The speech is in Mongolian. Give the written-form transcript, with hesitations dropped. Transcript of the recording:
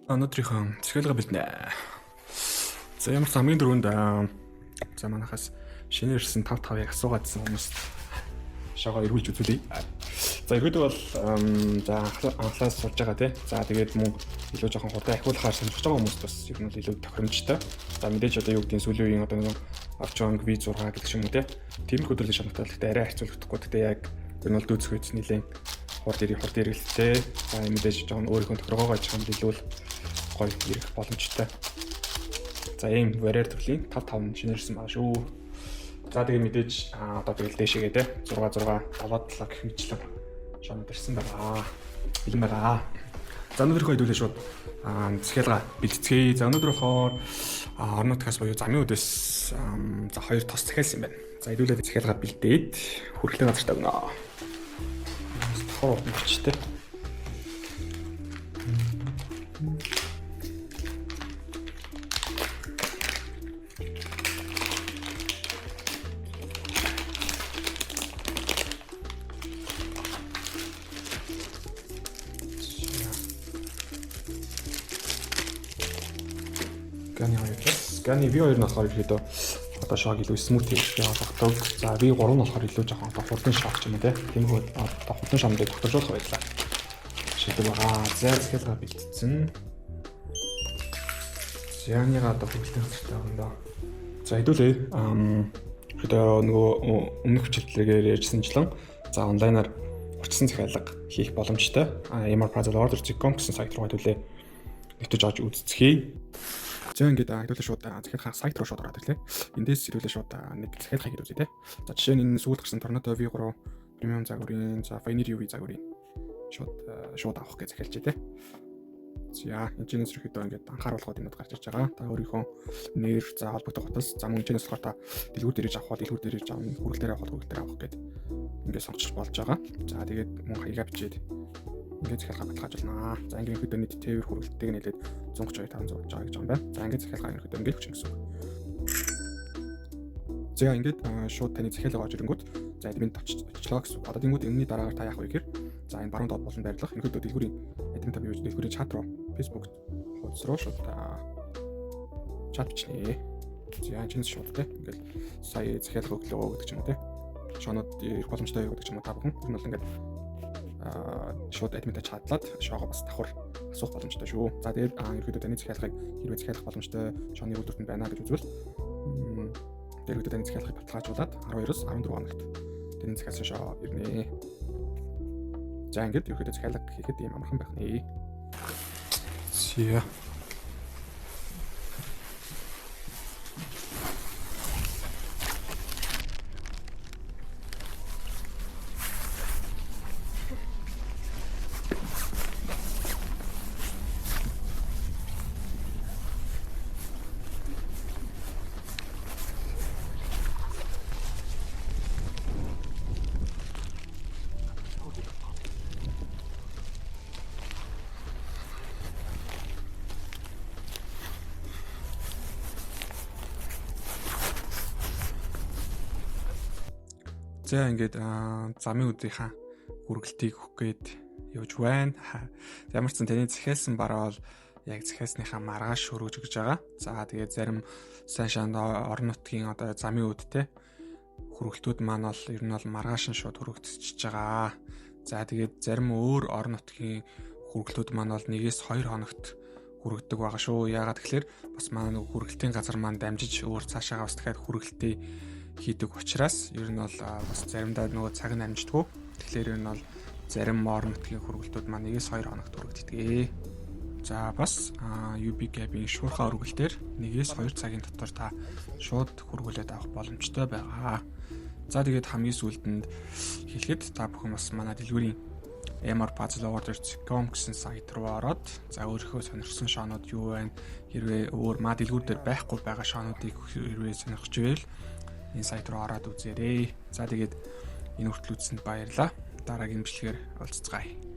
Өнөөдрийнхөө цэхэлга бэлднэ. За ямар ч хамгийн дөрөнд за манахаас шинээр ирсэн 5-5-ыг асуугаадсан хүмүүст шагаа эргүүлж үзүүлье. За ерөөдөө бол за анхлаас суулж байгаа тий. За тэгээд мөн илүү жоохон хурдан ахиулахаар сонирхож байгаа хүмүүст бас ер нь бол илүү тохиромжтой. За мэдээж одоо юу гэдгийг сүүлийн үеийн одоо нэг Archon V6 гэдэг ч юм уу тий. Тиймэрхүү төрлийн шаналттай гэхдээ арай хэцүүлэхдэггүй. Гэхдээ яг ер нь бол дүүцэх үед нэлээд хурд ирэлттэй. За мэдээж жоохон өөрийнхөө тохиргоогоо жоохон илүү гоё ирэх боломжтой. За ийм вариар төрлийн 5-5 шинээрсэн байгаа шүү. За тэгээд мэдээж одоо тэгэл дээшээгээ те 6 7 гэх мэтлэн шонод ирсэн байгаа. Бэлэн байгаа. За өнөөдрийнхөө хэдүүлээ шууд цэхэлга бэлтгэе. За өнөөдөр болохоор орон нутгаас буюу замын үдээс за 2 тос цэхэлсэн байна. За хэдүүлээ цэхэлга бэлдээд хүрхлээ газартаа өгнө. Тохор болчихтэй. Ганы V2 нь болохоор ихэд одоо шог илүү смут хийх болгодог. За V3 нь болохоор илүү жоохон одоо хурдан шог ч юм уу тийм хөө одоо хурдан шамдыг тогтоожуулах байлаа. Шийдэл байгаа. За цэхэлга бэлдсэн. Зяаныга одоо хөлтэй хацтай байгаа юм да. За хэдүүлээ одоо нөгөө өмнөх хичээлээр ярьжсанчлан за онлайнаар урьдчилан захиалга хийх боломжтой. MR Puzzle Order.com гэсэн сайт руу хэдүүлээ нэвтэж авч үзцгээе. За ингээд хэдүүлээ шууд захиалгын сайт руу шууд ороод ирлээ. Эндээс хэдүүлээ шууд нэг захиалга хийх үзье те. За жишээ нь энэ сүүлд гарсан Tornado V3 премиум загварын за Pioneer UV загварын шууд авах гэж захиалж те. За энэчнээс ирэхэд ингээд анхааруулгууд юмуд гарч ирж байгаа. Та өөрийнхөө нэр за холбогдох хотос за мөн энэчнээс болохоор та дэлгүүр дээрээ авах бол дэлгүүр дээрээ авах, хүрэл дээр авах, хүрэл дээр авах гэд ингээд сонгож болж байгаа. За тэгээд мөн хаягаа бичээд ингээд захиалга баталгаажуулнаа. За ингээд ихэд нийт тээвэр хүрэлтийг нэлээд 132,500 жаа гэж байгаа юм байна. За ингээд захиалга ихэд ингээд хүчин гэсэн үг. За ингээд шууд таны захиалга орж ирэнгүүт за админ очлоо гэсэн үг. Одоо тэнгууд энэний дараагаар та яах вэ гэхээр за энэ баруун доод болон байрлах ихэд дэлгүүрийн админ та бий гэж дэлгүүрийн чат руу Facebook хуудас руу шууд чат бичнэ. За энэ шууд те ингээд сая захиалга өглөө гэдэг ч юм уу те. Шонод ирэх боломжтой юу гэдэг ч юм уу та бүхэн. Энэ бол ингээд шууд админтай чатлаад шоогоо бас давхар асуух боломжтой шүү. За тэгээд ерөөдөө таны захиалгыг хэрвээ захиалах боломжтой шооны үйлдвэрт байна гэж үзвэл ерөөдөө таны захиалгыг баталгаажуулаад 12-оос 14 хоногт таны захиалсан шоо ирнэ. За ингээд ерөөдөө захиалга хийхэд ийм амархан байх нэ. Зя. За ингээд замын үдийнхаа хүргэлтийг өгөх гээд явж байна. Ямар ч таны захиалсан бараа бол яг захиалсныхаа маргааш өргөж өгж байгаа. За тэгээд зарим сайн шаанд орон нутгийн одоо замын үдтэй хүргэлтүүд маань бол ер нь бол маргааш нь шууд хүрэгдчихэж байгаа. За тэгээд зарим өөр орон нутгийн хүргэлтүүд маань бол 1-2 хоногт хүрэгдэг байгаа шүү. Яагаад тэгэхээр бас маань хүргэлтийн газар маань дамжиж өөр цаашаа бас дахиад хүргэлтээ хийдэг учраас ер нь бол бас заримдаа нөгөө цаг нь амждаггүй. Тэгэхээр ер нь бол зарим орон нутгийн хүргэлтүүд маань 1-2 хоногт хүрэгддэг. За бас UB Gap-ийн шуурхай өргөлтөөр 1-2 цагийн дотор та шууд хүргүүлээд авах боломжтой байгаа. За тэгээд хамгийн сүүлдэнд хэлэхэд та бүхэн бас манай дэлгүүрийн MR Puzzle Order.com гэсэн сайт руу ороод за өөрийнхөө сонирхсон шоонууд юу байна? Хэрвээ өөр маа дэлгүүр дээр байхгүй байгаа шоонуудыг хэрвээ сонирхож байвал энэ сайт руу ороод үзээрэй. За тэгээд энэ хүртэл үзсэнд баярлалаа. Дараагийн бичлэгээр уулзцгаая.